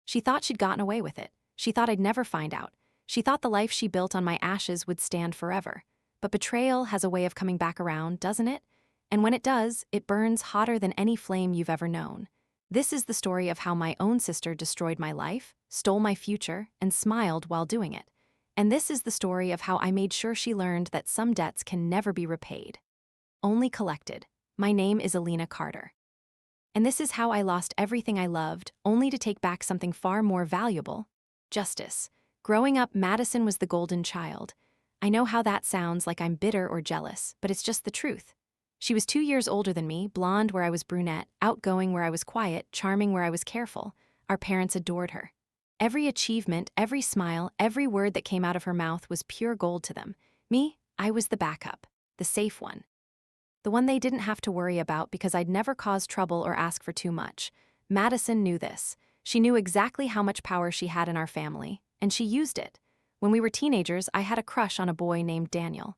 She thought she'd gotten away with it. She thought I'd never find out. She thought the life she built on my ashes would stand forever. But betrayal has a way of coming back around, doesn't it? And when it does, it burns hotter than any flame you've ever known. This is the story of how my own sister destroyed my life, stole my future, and smiled while doing it. And this is the story of how I made sure she learned that some debts can never be repaid, only collected. My name is Alina Carter. And this is how I lost everything I loved, only to take back something far more valuable: justice. Growing up, Madison was the golden child. I know how that sounds, like I'm bitter or jealous, but it's just the truth. She was 2 years older than me, blonde where I was brunette, outgoing where I was quiet, charming where I was careful. Our parents adored her. Every achievement, every smile, every word that came out of her mouth was pure gold to them. Me, I was the backup, the safe one. The one they didn't have to worry about because I'd never cause trouble or ask for too much. Madison knew this. She knew exactly how much power she had in our family, and she used it. When we were teenagers, I had a crush on a boy named Daniel.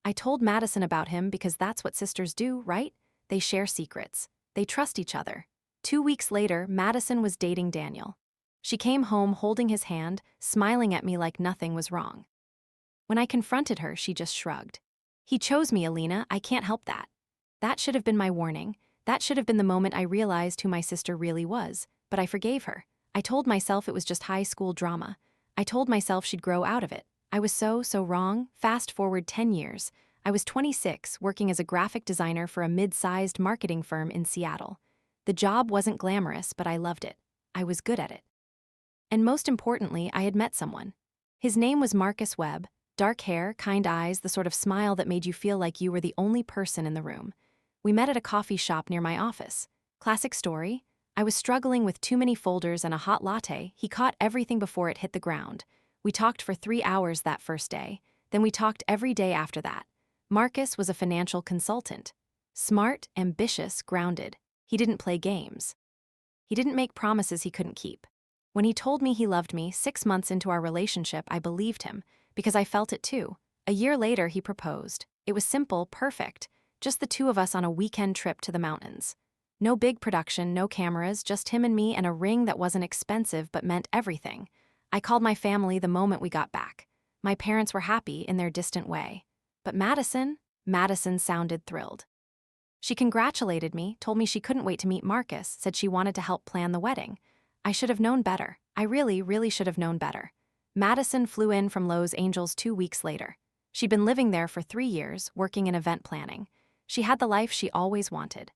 I told Madison about him because that's what sisters do, right? They share secrets. They trust each other. 2 weeks later, Madison was dating Daniel. She came home holding his hand, smiling at me like nothing was wrong. When I confronted her, she just shrugged. "He chose me, Alina. I can't help that." That should have been my warning. That should have been the moment I realized who my sister really was. But I forgave her. I told myself it was just high school drama. I told myself she'd grow out of it. I was so wrong. Fast forward 10 years. I was 26, working as a graphic designer for a mid-sized marketing firm in Seattle. The job wasn't glamorous, but I loved it. I was good at it. And most importantly, I had met someone. His name was Marcus Webb. Dark hair, kind eyes, the sort of smile that made you feel like you were the only person in the room. We met at a coffee shop near my office. Classic story. I was struggling with too many folders and a hot latte. He caught everything before it hit the ground. We talked for 3 hours that first day. Then we talked every day after that. Marcus was a financial consultant. Smart, ambitious, grounded. He didn't play games. He didn't make promises he couldn't keep. When he told me he loved me 6 months into our relationship, I believed him, because I felt it too. A year later, he proposed. It was simple, perfect. Just the two of us on a weekend trip to the mountains. No big production, no cameras, just him and me and a ring that wasn't expensive but meant everything. I called my family the moment we got back. My parents were happy in their distant way. But Madison sounded thrilled. She congratulated me, told me she couldn't wait to meet Marcus, said she wanted to help plan the wedding. I should have known better. I really should have known better. Madison flew in from Los Angeles 2 weeks later. She'd been living there for 3 years, working in event planning. She had the life she always wanted.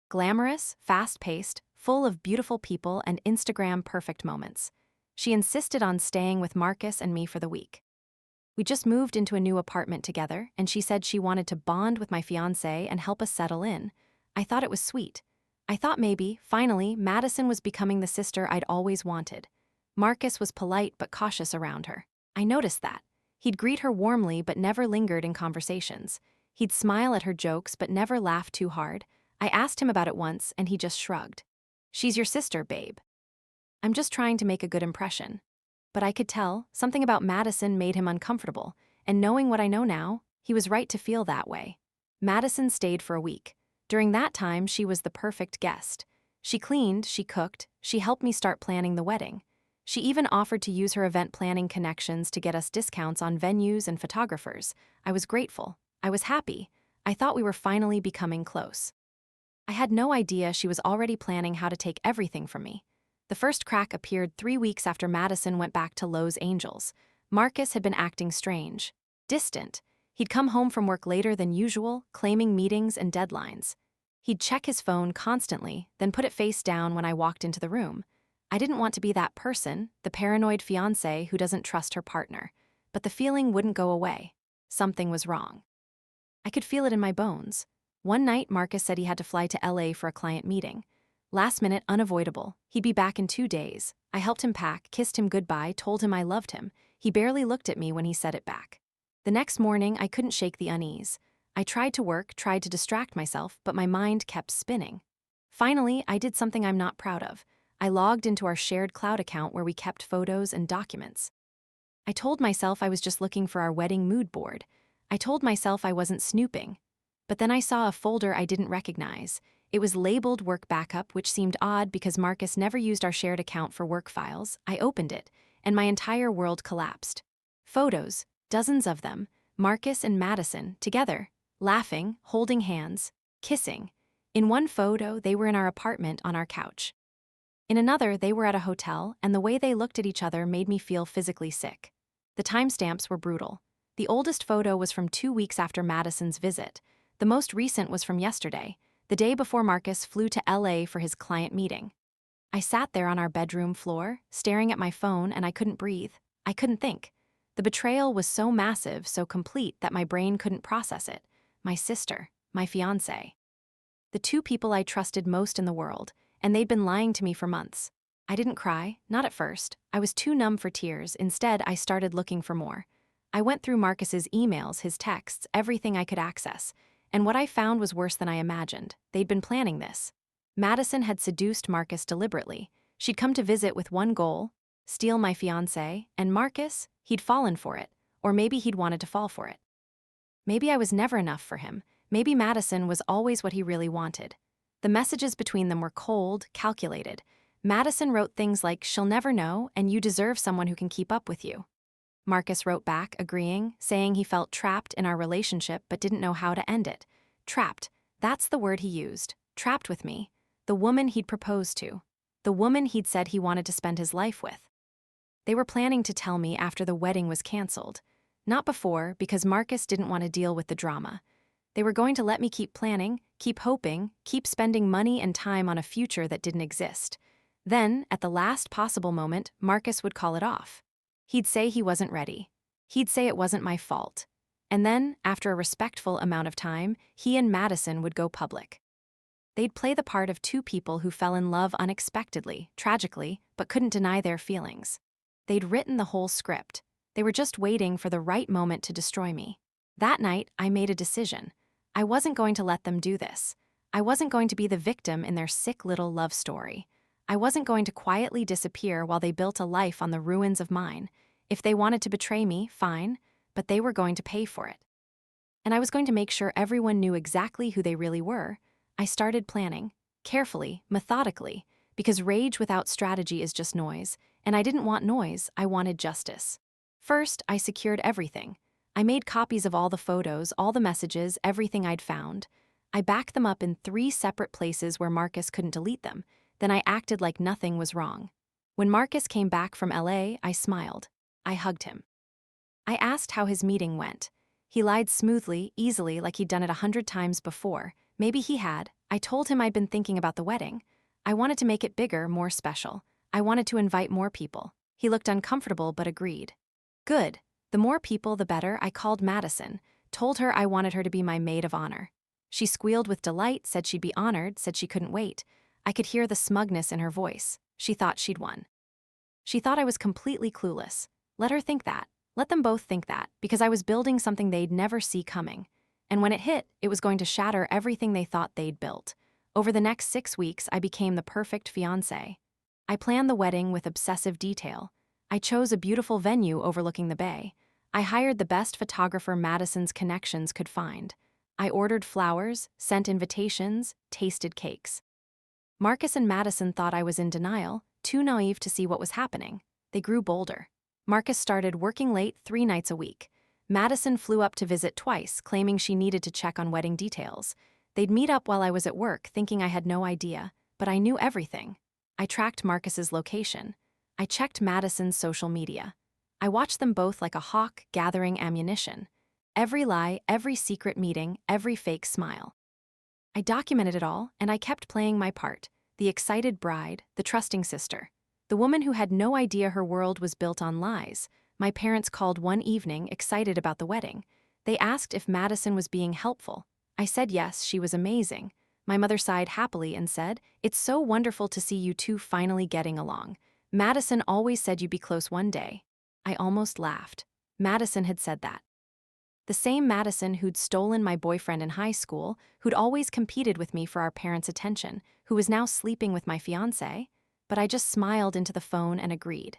Glamorous, fast-paced, full of beautiful people and Instagram-perfect moments. She insisted on staying with Marcus and me for the week. We just moved into a new apartment together, and she said she wanted to bond with my fiancé and help us settle in. I thought it was sweet. I thought maybe, finally, Madison was becoming the sister I'd always wanted. Marcus was polite but cautious around her. I noticed that. He'd greet her warmly but never lingered in conversations. He'd smile at her jokes but never laugh too hard. I asked him about it once, and he just shrugged. "She's your sister, babe." I'm just trying to make a good impression. But I could tell, something about Madison made him uncomfortable, and knowing what I know now, he was right to feel that way. Madison stayed for a week. During that time, she was the perfect guest. She cleaned, she cooked, she helped me start planning the wedding. She even offered to use her event planning connections to get us discounts on venues and photographers. I was grateful. I was happy. I thought we were finally becoming close. I had no idea she was already planning how to take everything from me. The first crack appeared 3 weeks after Madison went back to Los Angeles. Marcus had been acting strange, distant. He'd come home from work later than usual, claiming meetings and deadlines. He'd check his phone constantly, then put it face down when I walked into the room. I didn't want to be that person, the paranoid fiancé who doesn't trust her partner. But the feeling wouldn't go away. Something was wrong. I could feel it in my bones. One night, Marcus said he had to fly to LA for a client meeting. Last minute, unavoidable. He'd be back in 2 days. I helped him pack, kissed him goodbye, told him I loved him. He barely looked at me when he said it back. The next morning, I couldn't shake the unease. I tried to work, tried to distract myself, but my mind kept spinning. Finally, I did something I'm not proud of. I logged into our shared cloud account where we kept photos and documents. I told myself I was just looking for our wedding mood board. I told myself I wasn't snooping. But then I saw a folder I didn't recognize. It was labeled work backup, which seemed odd because Marcus never used our shared account for work files. I opened it, and my entire world collapsed. Photos, dozens of them, Marcus and Madison, together, laughing, holding hands, kissing. In one photo, they were in our apartment on our couch. In another, they were at a hotel, and the way they looked at each other made me feel physically sick. The timestamps were brutal. The oldest photo was from 2 weeks after Madison's visit. The most recent was from yesterday, the day before Marcus flew to LA for his client meeting. I sat there on our bedroom floor, staring at my phone, and I couldn't breathe. I couldn't think. The betrayal was so massive, so complete, that my brain couldn't process it. My sister, my fiancé. The two people I trusted most in the world, and they'd been lying to me for months. I didn't cry, not at first. I was too numb for tears. Instead, I started looking for more. I went through Marcus's emails, his texts, everything I could access, and what I found was worse than I imagined. They'd been planning this. Madison had seduced Marcus deliberately. She'd come to visit with one goal: steal my fiancé, and Marcus, he'd fallen for it, or maybe he'd wanted to fall for it. Maybe I was never enough for him. Maybe Madison was always what he really wanted. The messages between them were cold, calculated. Madison wrote things like, "She'll never know, and you deserve someone who can keep up with you." Marcus wrote back, agreeing, saying he felt trapped in our relationship but didn't know how to end it. Trapped, that's the word he used. Trapped with me. The woman he'd proposed to. The woman he'd said he wanted to spend his life with. They were planning to tell me after the wedding was canceled. Not before, because Marcus didn't want to deal with the drama. They were going to let me keep planning, keep hoping, keep spending money and time on a future that didn't exist. Then, at the last possible moment, Marcus would call it off. He'd say he wasn't ready. He'd say it wasn't my fault. And then, after a respectful amount of time, he and Madison would go public. They'd play the part of two people who fell in love unexpectedly, tragically, but couldn't deny their feelings. They'd written the whole script. They were just waiting for the right moment to destroy me. That night, I made a decision. I wasn't going to let them do this. I wasn't going to be the victim in their sick little love story. I wasn't going to quietly disappear while they built a life on the ruins of mine. If they wanted to betray me, fine, but they were going to pay for it. And I was going to make sure everyone knew exactly who they really were. I started planning, carefully, methodically, because rage without strategy is just noise, and I didn't want noise, I wanted justice. First, I secured everything. I made copies of all the photos, all the messages, everything I'd found. I backed them up in 3 separate places where Marcus couldn't delete them. Then I acted like nothing was wrong. When Marcus came back from LA, I smiled. I hugged him. I asked how his meeting went. He lied smoothly, easily, like he'd done it 100 times before. Maybe he had. I told him I'd been thinking about the wedding. I wanted to make it bigger, more special. I wanted to invite more people. He looked uncomfortable but agreed. Good. The more people, the better. I called Madison, told her I wanted her to be my maid of honor. She squealed with delight, said she'd be honored, said she couldn't wait. I could hear the smugness in her voice. She thought she'd won. She thought I was completely clueless. Let her think that. Let them both think that, because I was building something they'd never see coming. And when it hit, it was going to shatter everything they thought they'd built. Over the next 6 weeks, I became the perfect fiancé. I planned the wedding with obsessive detail. I chose a beautiful venue overlooking the bay. I hired the best photographer Madison's connections could find. I ordered flowers, sent invitations, tasted cakes. Marcus and Madison thought I was in denial, too naive to see what was happening. They grew bolder. Marcus started working late 3 nights a week. Madison flew up to visit twice, claiming she needed to check on wedding details. They'd meet up while I was at work, thinking I had no idea, but I knew everything. I tracked Marcus's location. I checked Madison's social media. I watched them both like a hawk gathering ammunition. Every lie, every secret meeting, every fake smile. I documented it all, and I kept playing my part, the excited bride, the trusting sister, the woman who had no idea her world was built on lies. My parents called one evening, excited about the wedding. They asked if Madison was being helpful. I said yes, she was amazing. My mother sighed happily and said, "It's so wonderful to see you two finally getting along. Madison always said you'd be close one day." I almost laughed. Madison had said that. The same Madison who'd stolen my boyfriend in high school, who'd always competed with me for our parents' attention, who was now sleeping with my fiancé. But I just smiled into the phone and agreed.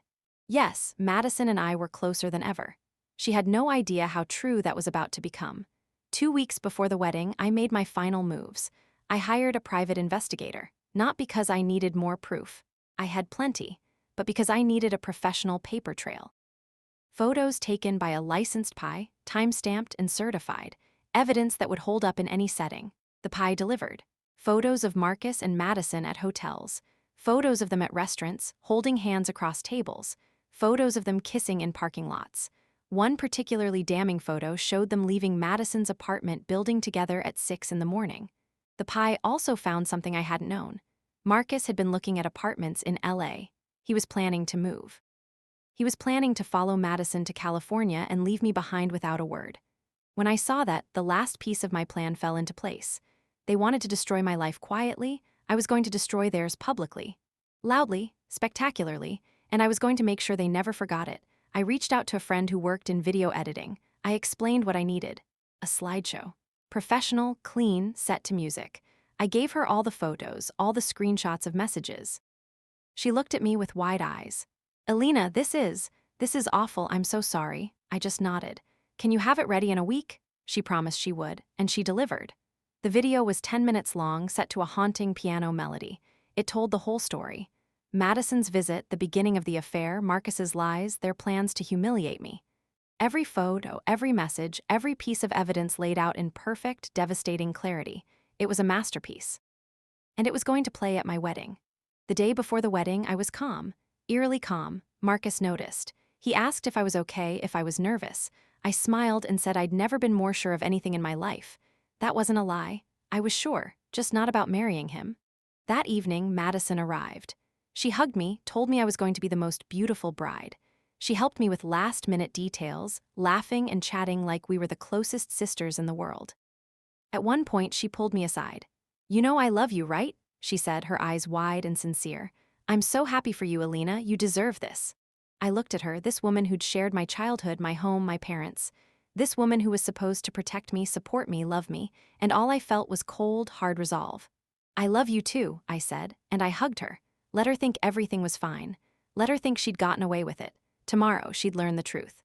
Yes, Madison and I were closer than ever. She had no idea how true that was about to become. 2 weeks before the wedding, I made my final moves. I hired a private investigator, not because I needed more proof. I had plenty, but because I needed a professional paper trail. Photos taken by a licensed PI, time-stamped and certified, evidence that would hold up in any setting. The PI delivered. Photos of Marcus and Madison at hotels, photos of them at restaurants, holding hands across tables, photos of them kissing in parking lots. One particularly damning photo showed them leaving Madison's apartment building together at 6 in the morning. The PI also found something I hadn't known. Marcus had been looking at apartments in LA. He was planning to move. He was planning to follow Madison to California and leave me behind without a word. When I saw that, the last piece of my plan fell into place. They wanted to destroy my life quietly, I was going to destroy theirs publicly. Loudly, spectacularly, and I was going to make sure they never forgot it. I reached out to a friend who worked in video editing. I explained what I needed. A slideshow. Professional, clean, set to music. I gave her all the photos, all the screenshots of messages. She looked at me with wide eyes. Alina, this is awful, I'm so sorry. I just nodded. Can you have it ready in a week? She promised she would, and she delivered. The video was 10 minutes long, set to a haunting piano melody. It told the whole story. Madison's visit, the beginning of the affair, Marcus's lies, their plans to humiliate me. Every photo, every message, every piece of evidence laid out in perfect, devastating clarity. It was a masterpiece. And it was going to play at my wedding. The day before the wedding, I was calm, eerily calm. Marcus noticed. He asked if I was okay, if I was nervous. I smiled and said I'd never been more sure of anything in my life. That wasn't a lie. I was sure, just not about marrying him. That evening, Madison arrived. She hugged me, told me I was going to be the most beautiful bride. She helped me with last-minute details, laughing and chatting like we were the closest sisters in the world. At one point, she pulled me aside. "You know I love you, right?" she said, her eyes wide and sincere. "I'm so happy for you, Alina. You deserve this." I looked at her, this woman who'd shared my childhood, my home, my parents. This woman who was supposed to protect me, support me, love me, and all I felt was cold, hard resolve. "I love you too," I said, and I hugged her. Let her think everything was fine. Let her think she'd gotten away with it. Tomorrow, she'd learn the truth.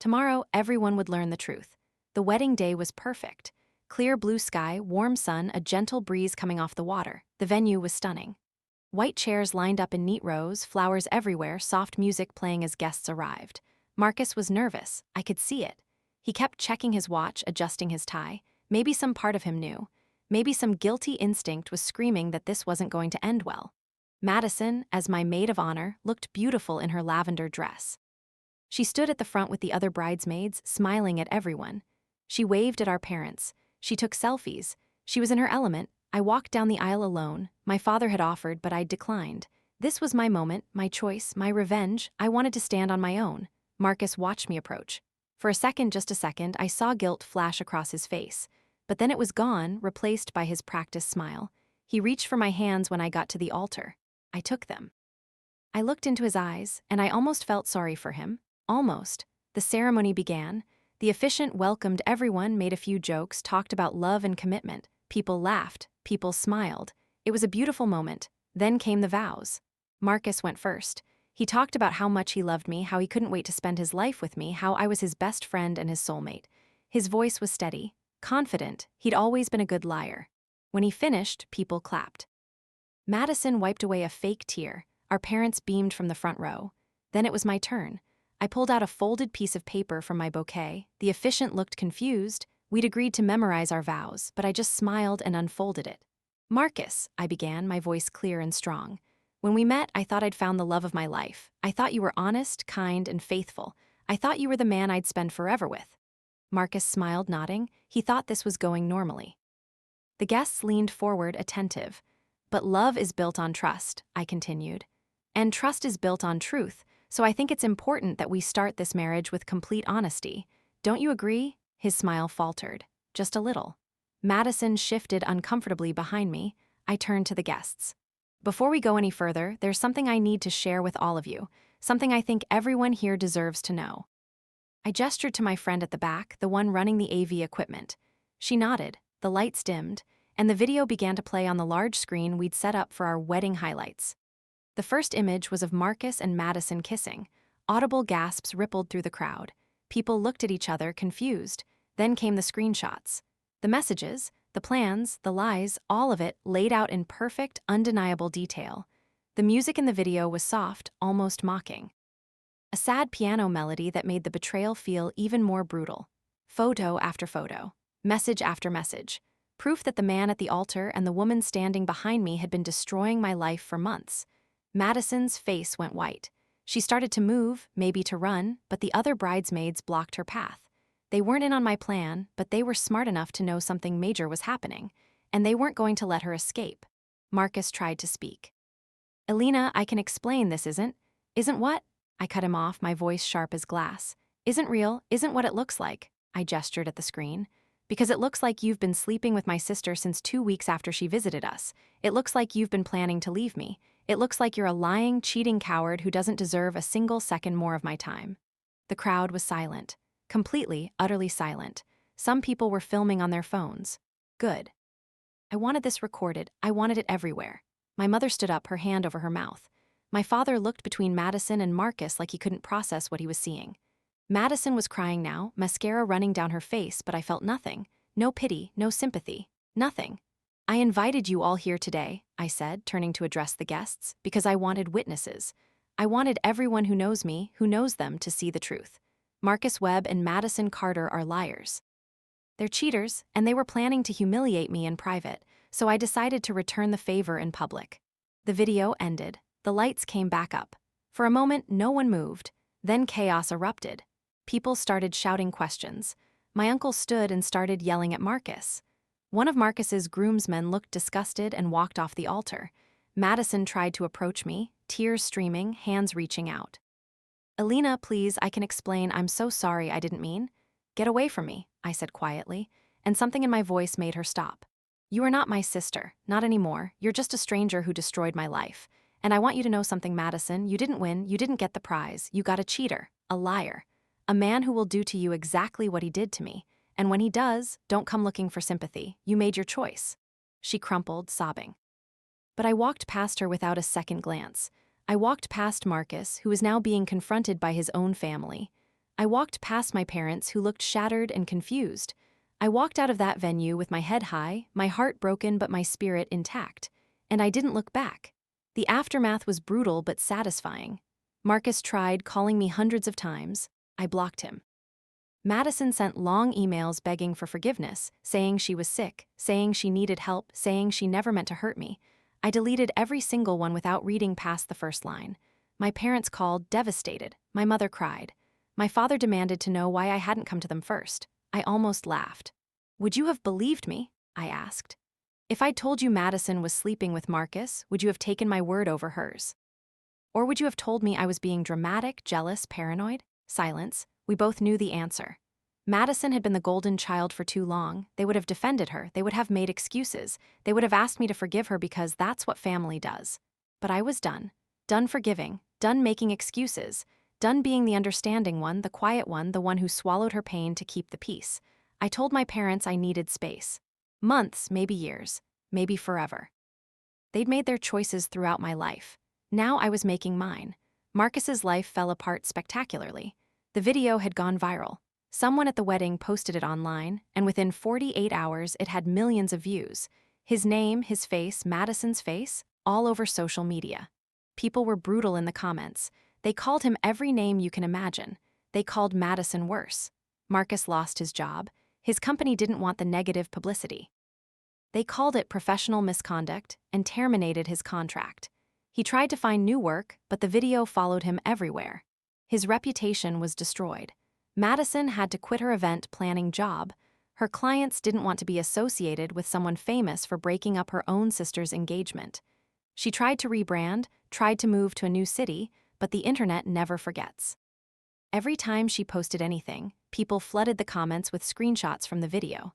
Tomorrow, everyone would learn the truth. The wedding day was perfect. Clear blue sky, warm sun, a gentle breeze coming off the water. The venue was stunning. White chairs lined up in neat rows, flowers everywhere, soft music playing as guests arrived. Marcus was nervous. I could see it. He kept checking his watch, adjusting his tie. Maybe some part of him knew. Maybe some guilty instinct was screaming that this wasn't going to end well. Madison, as my maid of honor, looked beautiful in her lavender dress. She stood at the front with the other bridesmaids, smiling at everyone. She waved at our parents. She took selfies. She was in her element. I walked down the aisle alone. My father had offered, but I'd declined. This was my moment, my choice, my revenge. I wanted to stand on my own. Marcus watched me approach. For a second, just a second, I saw guilt flash across his face. But then it was gone, replaced by his practiced smile. He reached for my hands when I got to the altar. I took them. I looked into his eyes, and I almost felt sorry for him. Almost. The ceremony began. The officiant welcomed everyone, made a few jokes, talked about love and commitment. People laughed. People smiled. It was a beautiful moment. Then came the vows. Marcus went first. He talked about how much he loved me, how he couldn't wait to spend his life with me, how I was his best friend and his soulmate. His voice was steady, confident. He'd always been a good liar. When he finished, people clapped. Madison wiped away a fake tear. Our parents beamed from the front row. Then it was my turn. I pulled out a folded piece of paper from my bouquet. The officiant looked confused. We'd agreed to memorize our vows, but I just smiled and unfolded it. "Marcus," I began, my voice clear and strong. "When we met, I thought I'd found the love of my life. I thought you were honest, kind, and faithful. I thought you were the man I'd spend forever with." Marcus smiled, nodding. He thought this was going normally. The guests leaned forward, attentive. "But love is built on trust," I continued. "And trust is built on truth, so I think it's important that we start this marriage with complete honesty. Don't you agree?" His smile faltered. Just a little. Madison shifted uncomfortably behind me. I turned to the guests. "Before we go any further, there's something I need to share with all of you, something I think everyone here deserves to know." I gestured to my friend at the back, the one running the AV equipment. She nodded, the lights dimmed, and the video began to play on the large screen we'd set up for our wedding highlights. The first image was of Marcus and Madison kissing. Audible gasps rippled through the crowd. People looked at each other, confused. Then came the screenshots. The messages, The plans, the lies, all of it laid out in perfect, undeniable detail. The music in the video was soft, almost mocking. A sad piano melody that made the betrayal feel even more brutal. Photo after photo, message after message. Proof that the man at the altar and the woman standing behind me had been destroying my life for months. Madison's face went white. She started to move, maybe to run, but the other bridesmaids blocked her path. They weren't in on my plan, but they were smart enough to know something major was happening, and they weren't going to let her escape. Marcus tried to speak. Elena, I can explain this Isn't what? I cut him off, my voice sharp as glass. Isn't real, isn't what it looks like. I gestured at the screen. Because it looks like you've been sleeping with my sister since 2 weeks after she visited us. It looks like you've been planning to leave me. It looks like you're a lying, cheating coward who doesn't deserve a single second more of my time. The crowd was silent. Completely, utterly silent. Some people were filming on their phones. Good. I wanted this recorded. I wanted it everywhere. My mother stood up, her hand over her mouth. My father looked between Madison and Marcus like he couldn't process what he was seeing. Madison was crying now, mascara running down her face, but I felt nothing. No pity, no sympathy. Nothing. I invited you all here today, I said, turning to address the guests, because I wanted witnesses. I wanted everyone who knows me, who knows them, to see the truth. Marcus Webb and Madison Carter are liars. They're cheaters, and they were planning to humiliate me in private, so I decided to return the favor in public. The video ended. The lights came back up. For a moment, no one moved. Then chaos erupted. People started shouting questions. My uncle stood and started yelling at Marcus. One of Marcus's groomsmen looked disgusted and walked off the altar. Madison tried to approach me, tears streaming, hands reaching out. Elena, please, I can explain. I'm so sorry, I didn't mean. Get away from me, I said quietly, and something in my voice made her stop. You are not my sister, not anymore. You're just a stranger who destroyed my life. And I want you to know something, Madison. You didn't win, you didn't get the prize. You got a cheater, a liar. A man who will do to you exactly what he did to me. And when he does, don't come looking for sympathy. You made your choice. She crumpled, sobbing. But I walked past her without a second glance. I walked past Marcus, who was now being confronted by his own family. I walked past my parents, who looked shattered and confused. I walked out of that venue with my head high, my heart broken but my spirit intact. And I didn't look back. The aftermath was brutal but satisfying. Marcus tried calling me hundreds of times. I blocked him. Madison sent long emails begging for forgiveness, saying she was sick, saying she needed help, saying she never meant to hurt me. I deleted every single one without reading past the first line. My parents called, devastated. My mother cried. My father demanded to know why I hadn't come to them first. I almost laughed. Would you have believed me? I asked. If I'd told you Madison was sleeping with Marcus, would you have taken my word over hers? Or would you have told me I was being dramatic, jealous, paranoid? Silence. We both knew the answer. Madison had been the golden child for too long. They would have defended her. They would have made excuses. They would have asked me to forgive her because that's what family does. But I was done. Done forgiving. Done making excuses. Done being the understanding one, the quiet one, the one who swallowed her pain to keep the peace. I told my parents I needed space. Months, maybe years, maybe forever. They'd made their choices throughout my life. Now I was making mine. Marcus's life fell apart spectacularly. The video had gone viral. Someone at the wedding posted it online, and within 48 hours it had millions of views. His name, his face, Madison's face, all over social media. People were brutal in the comments. They called him every name you can imagine. They called Madison worse. Marcus lost his job. His company didn't want the negative publicity. They called it professional misconduct and terminated his contract. He tried to find new work, but the video followed him everywhere. His reputation was destroyed. Madison had to quit her event planning job. Her clients didn't want to be associated with someone famous for breaking up her own sister's engagement. She tried to rebrand, tried to move to a new city, but the internet never forgets. Every time she posted anything, people flooded the comments with screenshots from the video.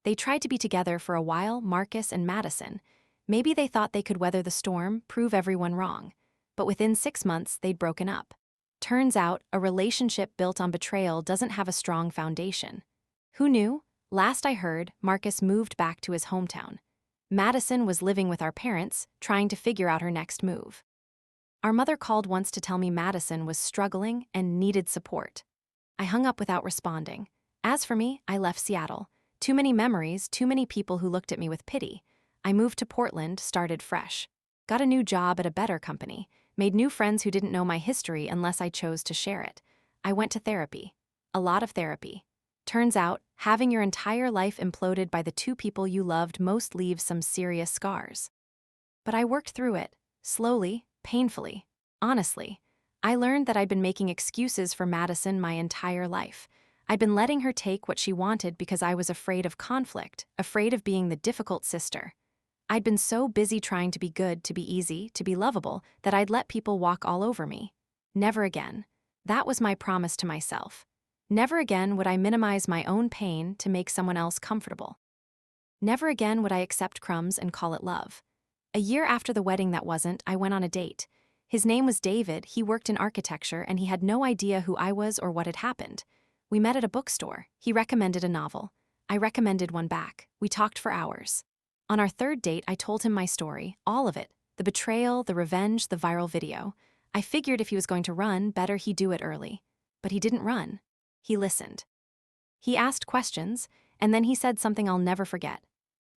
They tried to be together for a while, Marcus and Madison. Maybe they thought they could weather the storm, prove everyone wrong. But within 6 months, they'd broken up. Turns out, a relationship built on betrayal doesn't have a strong foundation. Who knew? Last I heard, Marcus moved back to his hometown. Madison was living with our parents, trying to figure out her next move. Our mother called once to tell me Madison was struggling and needed support. I hung up without responding. As for me, I left Seattle. Too many memories, too many people who looked at me with pity. I moved to Portland, started fresh. Got a new job at a better company. Made new friends who didn't know my history unless I chose to share it. I went to therapy. A lot of therapy. Turns out, having your entire life imploded by the two people you loved most leaves some serious scars. But I worked through it. Slowly, painfully, honestly. I learned that I'd been making excuses for Madison my entire life. I'd been letting her take what she wanted because I was afraid of conflict, afraid of being the difficult sister. I'd been so busy trying to be good, to be easy, to be lovable, that I'd let people walk all over me. Never again. That was my promise to myself. Never again would I minimize my own pain to make someone else comfortable. Never again would I accept crumbs and call it love. A year after the wedding that wasn't, I went on a date. His name was David, he worked in architecture, and he had no idea who I was or what had happened. We met at a bookstore. He recommended a novel. I recommended one back. We talked for hours. On our third date, I told him my story, all of it. The betrayal, the revenge, the viral video. I figured if he was going to run, better he do it early. But he didn't run. He listened. He asked questions, and then he said something I'll never forget.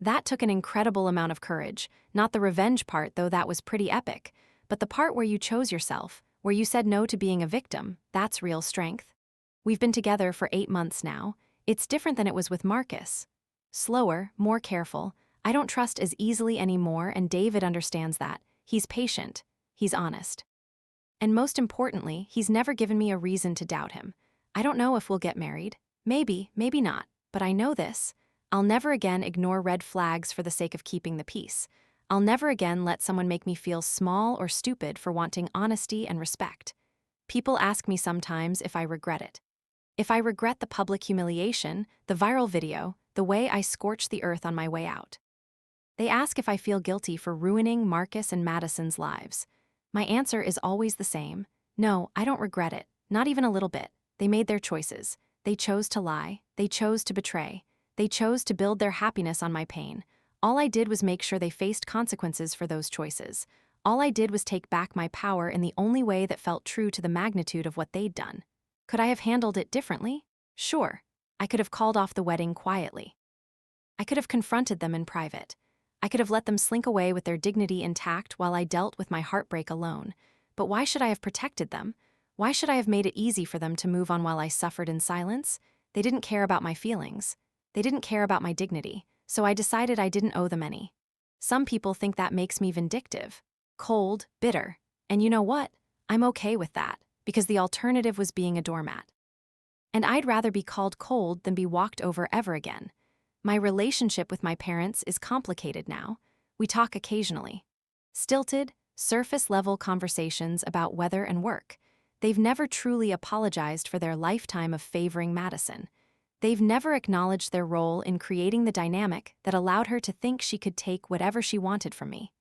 That took an incredible amount of courage. Not the revenge part, though that was pretty epic. But the part where you chose yourself, where you said no to being a victim, that's real strength. We've been together for 8 months now. It's different than it was with Marcus. Slower, more careful. I don't trust as easily anymore, and David understands that. He's patient. He's honest. And most importantly, he's never given me a reason to doubt him. I don't know if we'll get married. Maybe, maybe not. But I know this. I'll never again ignore red flags for the sake of keeping the peace. I'll never again let someone make me feel small or stupid for wanting honesty and respect. People ask me sometimes if I regret it. If I regret the public humiliation, the viral video, the way I scorched the earth on my way out. They ask if I feel guilty for ruining Marcus and Madison's lives. My answer is always the same. No, I don't regret it, not even a little bit. They made their choices. They chose to lie. They chose to betray. They chose to build their happiness on my pain. All I did was make sure they faced consequences for those choices. All I did was take back my power in the only way that felt true to the magnitude of what they'd done. Could I have handled it differently? Sure. I could have called off the wedding quietly. I could have confronted them in private. I could have let them slink away with their dignity intact while I dealt with my heartbreak alone. But why should I have protected them? Why should I have made it easy for them to move on while I suffered in silence? They didn't care about my feelings. They didn't care about my dignity, so I decided I didn't owe them any. Some people think that makes me vindictive, cold, bitter. And you know what? I'm okay with that, because the alternative was being a doormat. And I'd rather be called cold than be walked over ever again. My relationship with my parents is complicated now. We talk occasionally. Stilted, surface-level conversations about weather and work. They've never truly apologized for their lifetime of favoring Madison. They've never acknowledged their role in creating the dynamic that allowed her to think she could take whatever she wanted from me.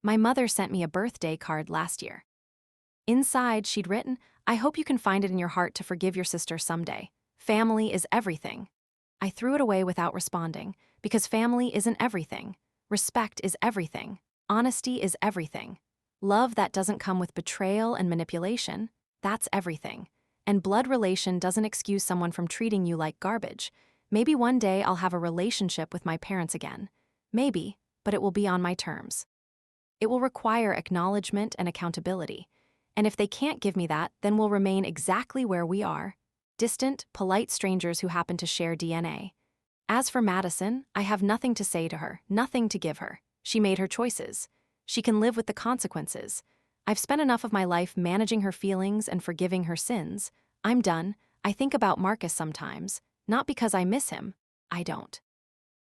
My mother sent me a birthday card last year. Inside, she'd written, "I hope you can find it in your heart to forgive your sister someday. Family is everything." I threw it away without responding, because family isn't everything. Respect is everything. Honesty is everything. Love that doesn't come with betrayal and manipulation, that's everything. And blood relation doesn't excuse someone from treating you like garbage. Maybe one day I'll have a relationship with my parents again. Maybe, but it will be on my terms. It will require acknowledgement and accountability. And if they can't give me that, then we'll remain exactly where we are. Distant, polite strangers who happen to share DNA. As for Madison, I have nothing to say to her, nothing to give her. She made her choices. She can live with the consequences. I've spent enough of my life managing her feelings and forgiving her sins. I'm done. I think about Marcus sometimes, not because I miss him, I don't.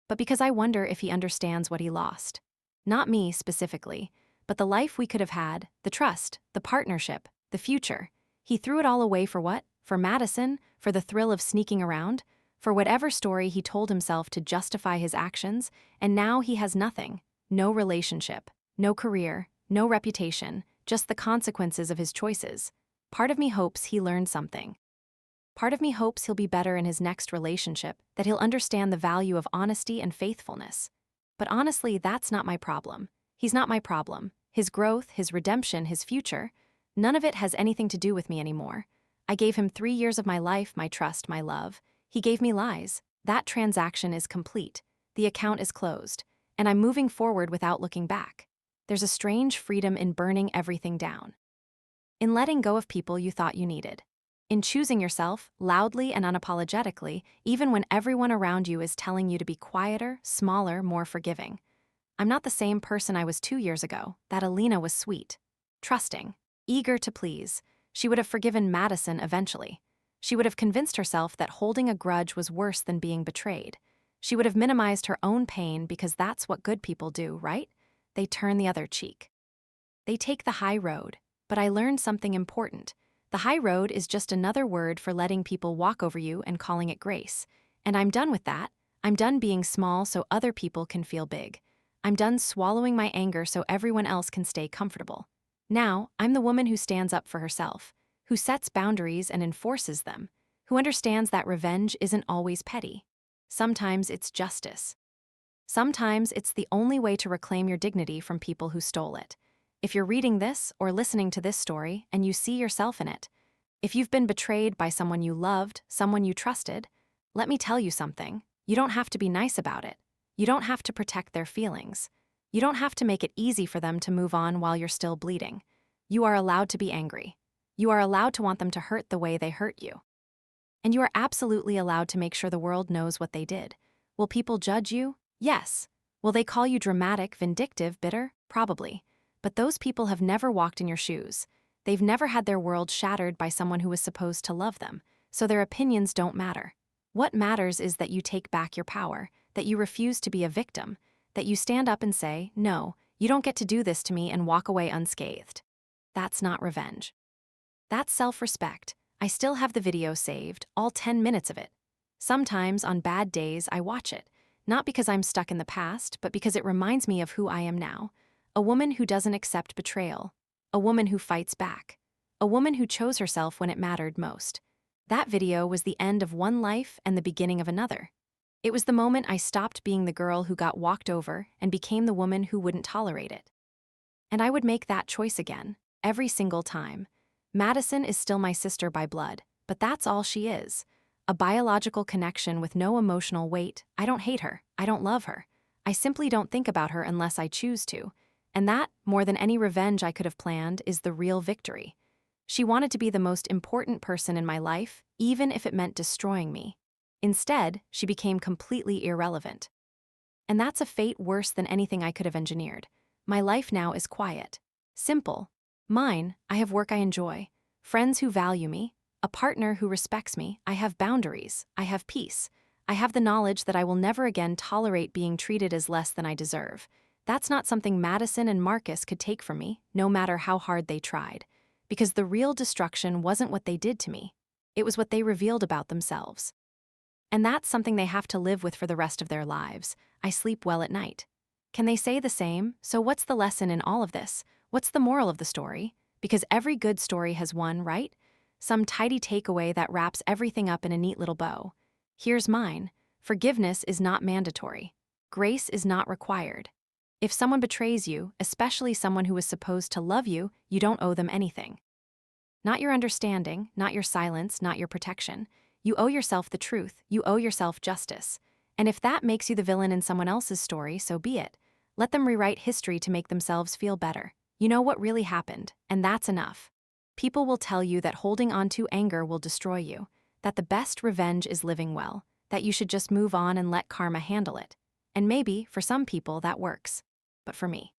But because I wonder if he understands what he lost. Not me specifically, but the life we could have had, the trust, the partnership, the future. He threw it all away for what? For Madison? For the thrill of sneaking around? For whatever story he told himself to justify his actions, and now he has nothing. No relationship, no career, no reputation, just the consequences of his choices. Part of me hopes he learned something. Part of me hopes he'll be better in his next relationship, that he'll understand the value of honesty and faithfulness. But honestly, that's not my problem. He's not my problem. His growth, his redemption, his future, none of it has anything to do with me anymore. I gave him 3 years of my life, my trust, my love. He gave me lies. That transaction is complete. The account is closed. And I'm moving forward without looking back. There's a strange freedom in burning everything down. In letting go of people you thought you needed. In choosing yourself, loudly and unapologetically, even when everyone around you is telling you to be quieter, smaller, more forgiving. I'm not the same person I was 2 years ago. That Alina was sweet, trusting, eager to please. She would have forgiven Madison eventually. She would have convinced herself that holding a grudge was worse than being betrayed. She would have minimized her own pain because that's what good people do, right? They turn the other cheek. They take the high road, but I learned something important. The high road is just another word for letting people walk over you and calling it grace. And I'm done with that. I'm done being small so other people can feel big. I'm done swallowing my anger so everyone else can stay comfortable. Now, I'm the woman who stands up for herself, who sets boundaries and enforces them, who understands that revenge isn't always petty. Sometimes it's justice. Sometimes it's the only way to reclaim your dignity from people who stole it. If you're reading this or listening to this story and you see yourself in it, if you've been betrayed by someone you loved, someone you trusted, let me tell you something. You don't have to be nice about it. You don't have to protect their feelings. You don't have to make it easy for them to move on while you're still bleeding. You are allowed to be angry. You are allowed to want them to hurt the way they hurt you. And you are absolutely allowed to make sure the world knows what they did. Will people judge you? Yes. Will they call you dramatic, vindictive, bitter? Probably. But those people have never walked in your shoes. They've never had their world shattered by someone who was supposed to love them, so their opinions don't matter. What matters is that you take back your power, that you refuse to be a victim, that you stand up and say, no, you don't get to do this to me, and walk away unscathed. That's not revenge. That's self-respect. I still have the video saved, all 10 minutes of it. Sometimes, on bad days, I watch it, not because I'm stuck in the past, but because it reminds me of who I am now. A woman who doesn't accept betrayal. A woman who fights back. A woman who chose herself when it mattered most. That video was the end of one life and the beginning of another. It was the moment I stopped being the girl who got walked over and became the woman who wouldn't tolerate it. And I would make that choice again, every single time. Madison is still my sister by blood, but that's all she is. A biological connection with no emotional weight. I don't hate her. I don't love her. I simply don't think about her unless I choose to. And that, more than any revenge I could have planned, is the real victory. She wanted to be the most important person in my life, even if it meant destroying me. Instead, she became completely irrelevant. And that's a fate worse than anything I could have engineered. My life now is quiet. Simple. Mine. I have work I enjoy. Friends who value me. A partner who respects me. I have boundaries. I have peace. I have the knowledge that I will never again tolerate being treated as less than I deserve. That's not something Madison and Marcus could take from me, no matter how hard they tried. Because the real destruction wasn't what they did to me. It was what they revealed about themselves. And that's something they have to live with for the rest of their lives. I sleep well at night. Can they say the same? So what's the lesson in all of this? What's the moral of the story? Because every good story has one, right? Some tidy takeaway that wraps everything up in a neat little bow. Here's mine. Forgiveness is not mandatory. Grace is not required. If someone betrays you, especially someone who was supposed to love you, you don't owe them anything. Not your understanding, not your silence, not your protection. You owe yourself the truth. You owe yourself justice. And if that makes you the villain in someone else's story, so be it. Let them rewrite history to make themselves feel better. You know what really happened, and that's enough. People will tell you that holding on to anger will destroy you, that the best revenge is living well, that you should just move on and let karma handle it. And maybe, for some people, that works. But for me,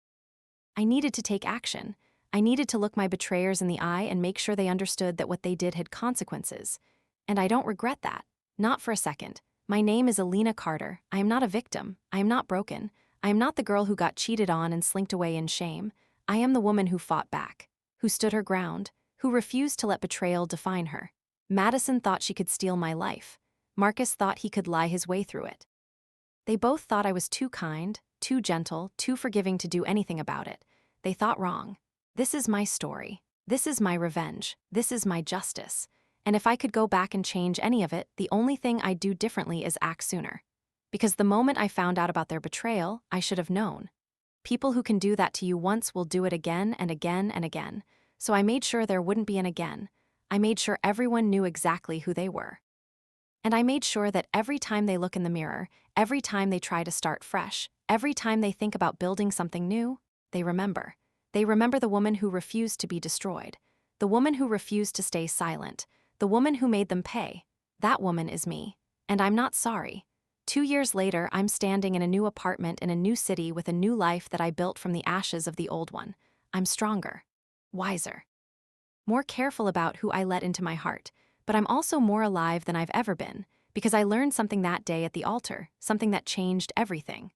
I needed to take action. I needed to look my betrayers in the eye and make sure they understood that what they did had consequences. And I don't regret that. Not for a second. My name is Alina Carter. I am not a victim. I am not broken. I am not the girl who got cheated on and slinked away in shame. I am the woman who fought back, who stood her ground, who refused to let betrayal define her. Madison thought she could steal my life. Marcus thought he could lie his way through it. They both thought I was too kind, too gentle, too forgiving to do anything about it. They thought wrong. This is my story. This is my revenge. This is my justice. And if I could go back and change any of it, the only thing I'd do differently is act sooner. Because the moment I found out about their betrayal, I should have known. People who can do that to you once will do it again and again and again. So I made sure there wouldn't be an again. I made sure everyone knew exactly who they were. And I made sure that every time they look in the mirror, every time they try to start fresh, every time they think about building something new, they remember. They remember the woman who refused to be destroyed, the woman who refused to stay silent, the woman who made them pay. That woman is me. And I'm not sorry. 2 years later, I'm standing in a new apartment in a new city with a new life that I built from the ashes of the old one. I'm stronger, wiser, more careful about who I let into my heart, but I'm also more alive than I've ever been, because I learned something that day at the altar, something that changed everything.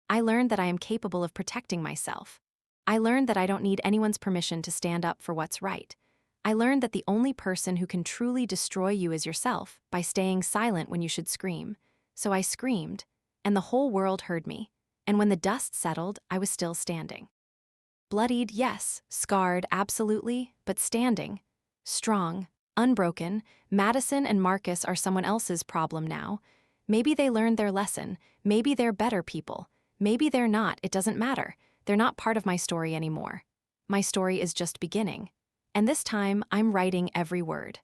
I learned that I am capable of protecting myself. I learned that I don't need anyone's permission to stand up for what's right. I learned that the only person who can truly destroy you is yourself by staying silent when you should scream. So I screamed, and the whole world heard me. And when the dust settled, I was still standing. Bloodied, yes. Scarred, absolutely. But standing. Strong. Unbroken. Madison and Marcus are someone else's problem now. Maybe they learned their lesson. Maybe they're better people. Maybe they're not. It doesn't matter. They're not part of my story anymore. My story is just beginning. And this time, I'm writing every word.